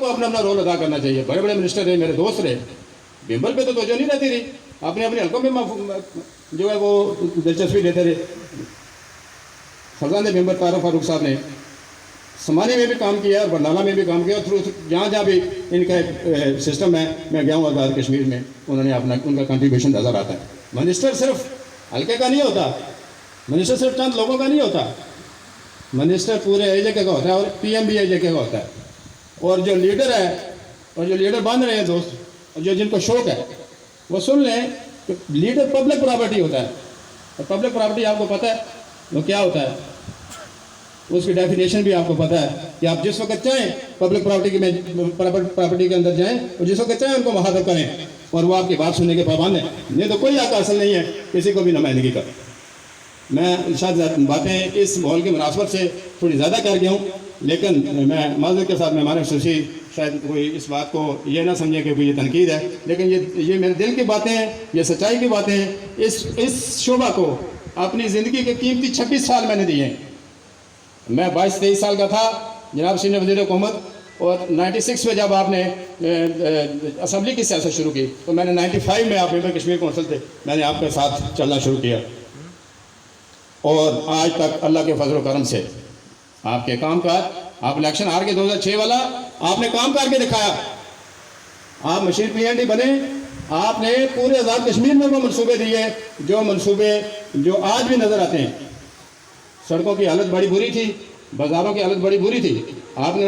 सबको अपना अपना रोल अदा करना चाहिए। बड़े बड़े मिनिस्टर रहे, मेरे दोस्त रहे, बिम्बल पे तो तवज्जो नहीं रहती रही, अपने अपने हल्कों में जो है वो दिलचस्पी लेते रहे। फरजान बिम्बर तारक फारूक साहब ने समानी में भी काम किया और बरनाला में भी काम किया, और थ्रू जहाँ जहाँ भी इनका एक सिस्टम है, मैं गया हूँ आज़ाद कश्मीर में, उन्होंने अपना उनका कंट्रीब्यूशन नज़र आता है। मिनिस्टर सिर्फ हल्के का नहीं होता, मिनिस्टर सिर्फ चंद लोगों का नहीं होता, मिनिस्टर पूरे एरिया का होता है, और पीएम भी एरिया का होता है। और जो लीडर है, और जो लीडर बन रहे हैं दोस्त, जो जिनको शौक है वो सुन लें कि लीडर पब्लिक प्रॉपर्टी होता है। और पब्लिक प्रॉपर्टी आपको पता है वो क्या होता है, उसकी डेफिनेशन भी आपको पता है कि आप जिस वक्त चाहें पब्लिक प्रॉपर्टी के अंदर जाएं और जिस वक्त चाहें उनको मुखातब करें, और वो आपकी बात सुनने के पाबंद है। नहीं तो कोई हक हासिल नहीं है किसी को भी नुमाइंदगी का। मैं शायद बातें इस माहौल की मुनासबत से थोड़ी ज़्यादा कर गया हूँ, लेकिन मैं माज़रत के साथ मेहमान खुसूसी शायद कोई इस बात को ये ना समझे कि कोई ये तनकीद है, लेकिन ये मेरे दिल की बातें हैं, ये सच्चाई की बातें हैं। इस शोबा को अपनी ज़िंदगी के कीमती 26 साल मैंने दिए हैं। मैं 22-23 साल का था जनाब सीनियर वज़ीर हुकूमत, और 96 में जब आपने असम्बली की सियासत शुरू की तो मैंने 95 में, आप मेंबर कश्मीर कौंसिल थे, मैंने आपके साथ चलना शुरू किया, और आज तक अल्लाह के फजल करम से आपके काम काज, आप इलेक्शन हार के 2006 वाला आपने काम करके दिखाया। आप मशीर PND बने, आपने पूरे आज़ाद कश्मीर में वो मनसूबे दिए जो मनसूबे जो आज भी नज़र आते हैं। सड़कों की हालत बड़ी बुरी थी, बाज़ारों की हालत बड़ी बुरी थी, आपने